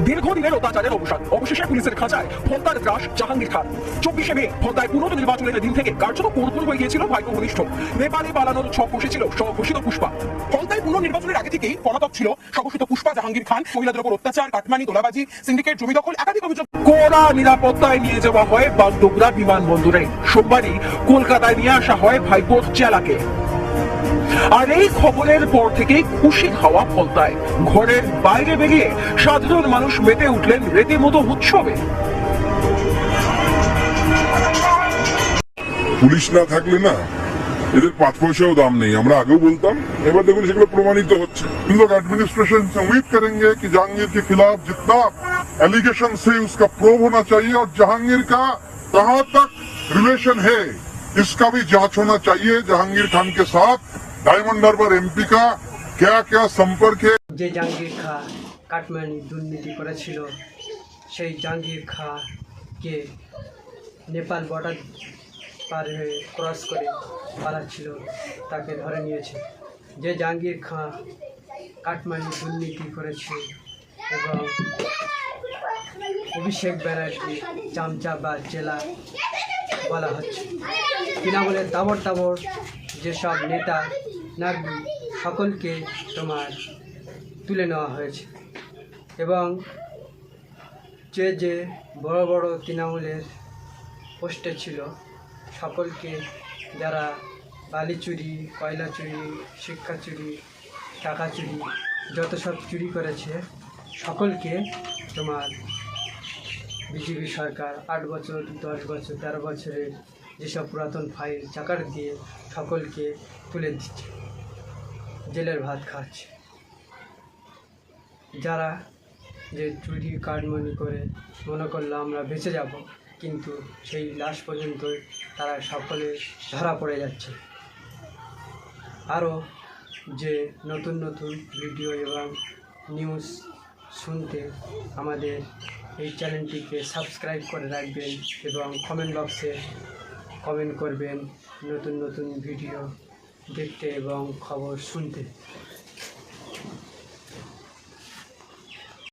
দীর্ঘদিনের অত্যাচারের অবসান, অবশেষে পুলিশের খাঁচায় ফলতার গ্রাস জাহাঙ্গীর খান। 24শে মে ফলতায় পুনর্নির্বাচনের দিন থেকে কার্যত কোরকুর হয়ে গিয়েছিল ভাইপো ঘনিষ্ঠ। নেপালে পালানোর ছক কষেছিল স্বঘোষিত পুষ্পা। ফলতায় পুনর্নির্বাচনের আগে থেকেই পলাতক ছিল স্বঘোষিত পুষ্পা জাহাঙ্গীর খান। মহিলাদের উপর অত্যাচার, কাটমানি, তোলাবাজি, সিন্ডিকেট, জমি দখল, একাধিক অভিযোগ। কড়া নিরাপত্তায় নিয়ে যাওয়া হয় বাগডোগরা বিমানবন্দরে। সোমবারই কলকাতায় নিয়ে আসা হয় ভাইপোর চেলাকে। আর এই খবরের পর থেকেই খুশি হাওয়া ফলতায়। ঘরের বাইরে বেরিয়ে সাধারণ মানুষ মেতে উঠলেন রীতিমতো উৎসবে। পুলিশ না থাকলে না এদের 5 পয়সাও दाम नहीं। আমরা আগেও বলতাম, এবার দেখুন সেগুলো প্রমাণিত হচ্ছে। हम लोग एडमिनिस्ट्रेशन से उम्मीद करेंगे कि जहांगीर के खिलाफ जितना एलिगेशन से उसका प्रूव होना चाहिए और जहांगीर का कहां तक रिलेशन है इसका भी जांच होना चाहिए। जहांगीर खान के साथ डायमंड हार्बर एमपी का क्या क्या संपर्क है। যে জাহাঙ্গীর খা কাটমানি দুর্নীতি করেছিল সেই জাহাঙ্গীর খাকে নেপাল বর্ডার পার হয়ে ক্রস করে পালাচ্ছিল, তাকে ধরে নিয়েছে। যে জাহাঙ্গীর খা কাটমানি দুর্নীতি করেছে এবং অভিষেক ব্যানার্জি চামচা বা জেলা বলা হচ্ছে। তৃণমূলের তাবড় তাবড় যেসব নেতা নাগরি সকলকে তোমার তুলে নেওয়া হয়েছে এবং যে বড় বড় তৃণমূলের পোস্টে ছিল সকলকে, যারা বালি চুরি, কয়লা চুরি, শিক্ষা চুরি, টাকা চুরি, যত সব চুরি করেছে সকলকে তোমার বিজেপি সরকার 8 বছর, 10 বছর, 13 বছরের যেসব পুরাতন ফাইল চাকার দিয়ে সকলকে তুলে দিচ্ছে, জেলের ভাত খাচ্ছে। যারা যে চুরি কাটমানি করে মনে করলো আমরা বেঁচে যাব, কিন্তু সেই লাশ পর্যন্ত তারা সকলে ধরা পড়ে যাচ্ছে। আরও যে নতুন নতুন ভিডিও এবং নিউজ শুনতে আমাদের এই চ্যানেলটিকে সাবস্ক্রাইব করে রাখবেন এবং কমেন্ট বক্সে কমেন্ট করবেন নতুন নতুন ভিডিও দেখতে এবং খবর শুনতে।